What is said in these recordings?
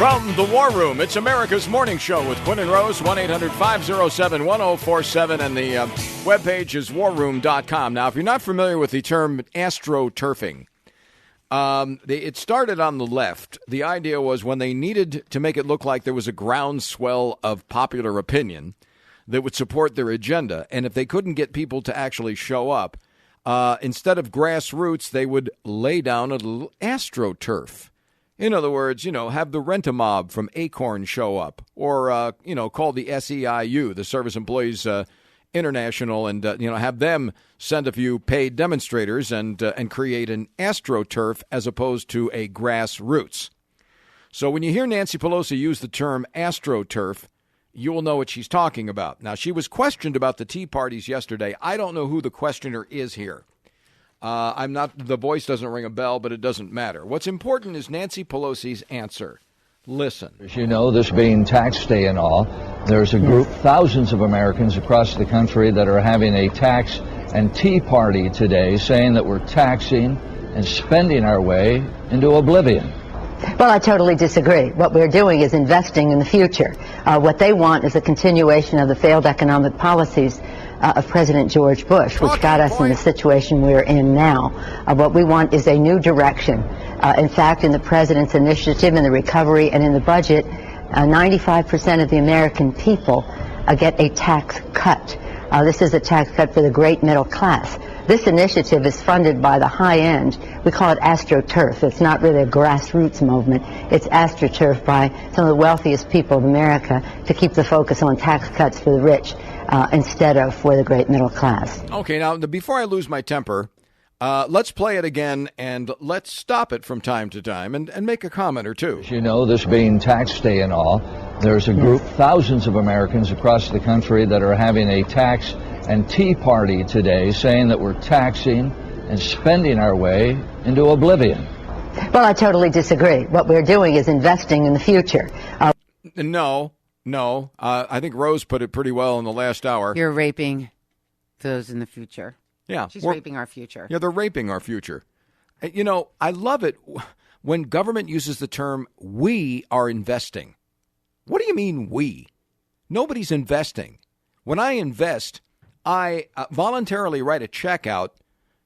From the War Room, it's America's Morning Show with Quinn and Rose, 1-800-507-1047, and the webpage is warroom.com. Now, if you're not familiar with the term astroturfing, it started on the left. The idea was when they needed to make it look like there was a groundswell of popular opinion that would support their agenda, and if they couldn't get people to actually show up, instead of grassroots, they would lay down a little astroturf. In other words, have the Rent-A-Mob from Acorn show up, or, call the SEIU, the Service Employees International, and, have them send a few paid demonstrators and create an astroturf as opposed to a grassroots. So when you hear Nancy Pelosi use the term astroturf, you will know what she's talking about. Now, she was questioned about the Tea Parties yesterday. I don't know who the questioner is here. The voice doesn't ring a bell, but it doesn't matter. What's important is Nancy Pelosi's answer. Listen. As you know, this being tax day and all, there's a group, thousands of Americans across the country that are having a tax and tea party today, saying that we're taxing and spending our way into oblivion. Well, I totally disagree. What we're doing is investing in the future. What they want is a continuation of the failed economic policies of President George Bush, which got us in the situation we're in now. What we want is a new direction. In fact, in the president's initiative, in the recovery, and in the budget, 95% of the American people get a tax cut. This is a tax cut for the great middle class. This initiative is funded by the high end. We call it AstroTurf. It's not really a grassroots movement. It's AstroTurf by some of the wealthiest people of America to keep the focus on tax cuts for the rich instead of for the great middle class. Okay, now, before I lose my temper, let's play it again, and let's stop it from time to time and make a comment or two. As you know, this being tax day and all, there's a group, thousands of Americans across the country that are having a tax and tea party today, saying that we're taxing and spending our way into oblivion. Well, I totally disagree. What we're doing is investing in the future. No. I think Rose put it pretty well in the last hour. You're raping those in the future. Yeah. She's raping our future. Yeah, they're raping our future. I love it when government uses the term, we are investing. What do you mean we? Nobody's investing. When I invest, I voluntarily write a check out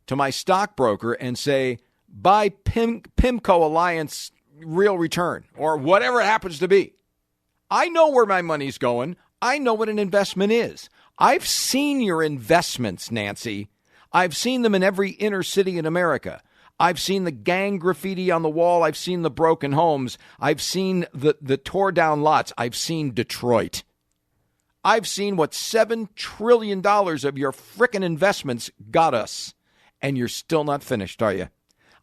to my stockbroker and say, buy PIMCO Alliance real return, or whatever it happens to be. I know where my money's going. I know what an investment is. I've seen your investments, Nancy. I've seen them in every inner city in America. I've seen the gang graffiti on the wall. I've seen the broken homes. I've seen the tore down lots. I've seen Detroit. I've seen what $7 trillion of your frickin' investments got us. And you're still not finished, are you?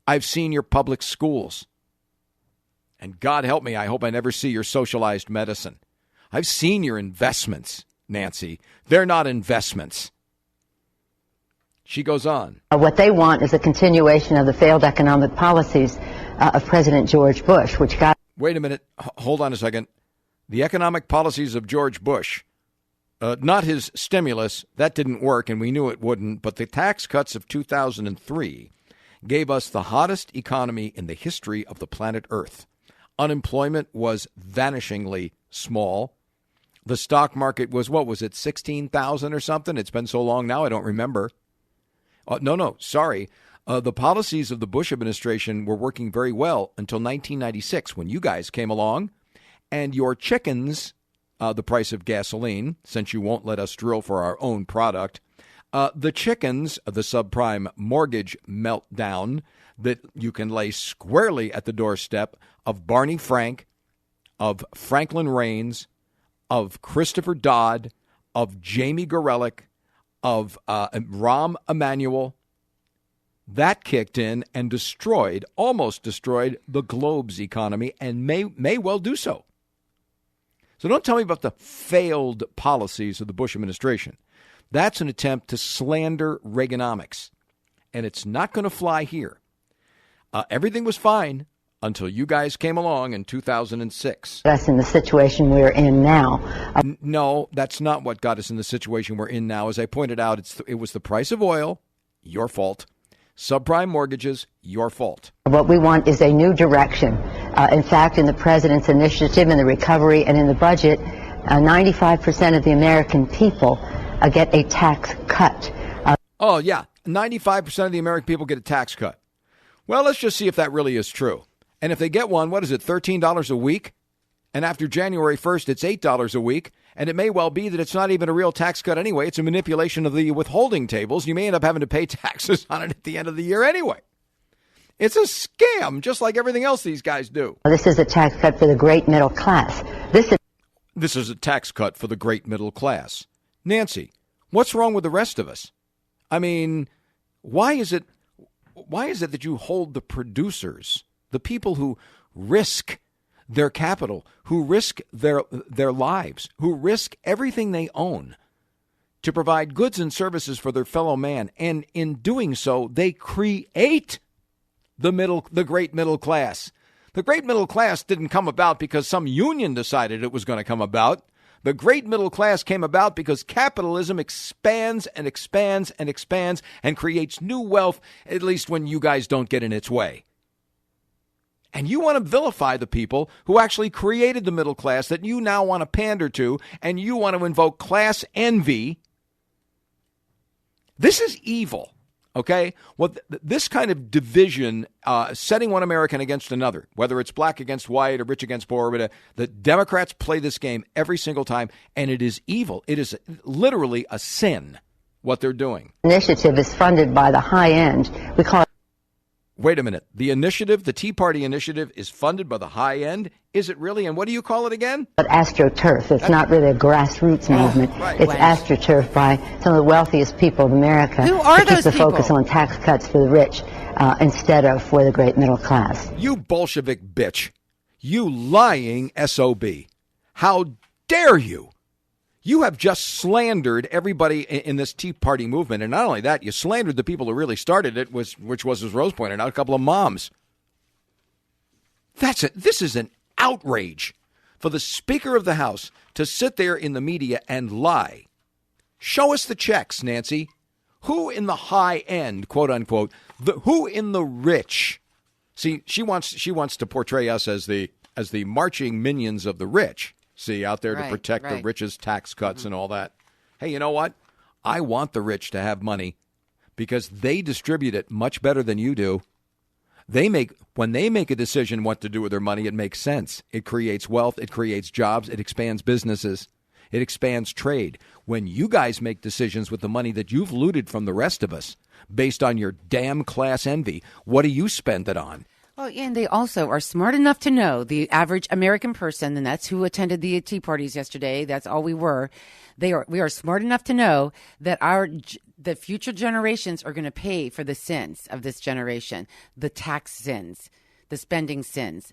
I've seen your public schools. And God help me, I hope I never see your socialized medicine. I've seen your investments, Nancy. They're not investments. She goes on. What they want is a continuation of the failed economic policies of President George Bush, which got... Wait a minute. Hold on a second. The economic policies of George Bush, not his stimulus, that didn't work, and we knew it wouldn't, but the tax cuts of 2003 gave us the hottest economy in the history of the planet Earth. Unemployment was vanishingly small. The stock market was, 16,000 or something? It's been so long now, I don't remember. Sorry. The policies of the Bush administration were working very well until 1996 when you guys came along and your chickens, the price of gasoline, since you won't let us drill for our own product, the chickens, the subprime mortgage meltdown that you can lay squarely at the doorstep of Barney Frank, of Franklin Raines, of Christopher Dodd, of Jamie Gorelick, of Rahm Emanuel, that kicked in and almost destroyed the globe's economy, and may well do so. So don't tell me about the failed policies of the Bush administration. That's an attempt to slander Reaganomics, and it's not going to fly here. Everything was fine until you guys came along in 2006. That's in the situation we're in now. No, that's not what got us in the situation we're in now. As I pointed out, it was the price of oil, your fault. Subprime mortgages, your fault. What we want is a new direction. In fact, in the president's initiative, in the recovery, and in the budget, 95% of the American people get a tax cut. Oh, yeah. 95% of the American people get a tax cut. Well, let's just see if that really is true. And if they get one, what is it, $13 a week? And after January 1st, it's $8 a week. And it may well be that it's not even a real tax cut anyway. It's a manipulation of the withholding tables. You may end up having to pay taxes on it at the end of the year anyway. It's a scam, just like everything else these guys do. This is a tax cut for the great middle class. This is a tax cut for the great middle class. Nancy, what's wrong with the rest of us? I mean, why is it that you hold the producers, the people who risk their capital, who risk their lives, who risk everything they own to provide goods and services for their fellow man, and in doing so, they create the great middle class. The great middle class didn't come about because some union decided it was going to come about. The great middle class came about because capitalism expands and expands and expands and creates new wealth, at least when you guys don't get in its way. And you want to vilify the people who actually created the middle class that you now want to pander to, and you want to invoke class envy. This is evil, okay? Well, this kind of division, setting one American against another, whether it's black against white or rich against poor, but the Democrats play this game every single time, and it is evil. It is literally a sin, what they're doing. Initiative is funded by the high end. We call it. Wait a minute. The initiative, the Tea Party initiative, is funded by the high end? Is it really? And what do you call it again? But AstroTurf. It's not really a grassroots movement. Right. It's AstroTurf by some of the wealthiest people of America. Who are to keep those the people? focus on tax cuts for the rich instead of for the great middle class. You Bolshevik bitch. You lying SOB. How dare you? You have just slandered everybody in this Tea Party movement. And not only that, you slandered the people who really started it, which was, as Rose pointed out, a couple of moms. That's it. This is an outrage for the Speaker of the House to sit there in the media and lie. Show us the checks, Nancy. Who in the high end, quote unquote, who in the rich? See, she wants to portray us as the marching minions of the rich. See, out there to protect the rich's tax cuts and all that. Hey, you know what? I want the rich to have money because they distribute it much better than you do. When they make a decision what to do with their money, it makes sense. It creates wealth. It creates jobs. It expands businesses. It expands trade. When you guys make decisions with the money that you've looted from the rest of us based on your damn class envy, what do you spend it on? Well, and they also are smart enough to know, the average American person, and that's who attended the tea parties yesterday. That's all we were. We are smart enough to know that the future generations are going to pay for the sins of this generation, the tax sins, the spending sins.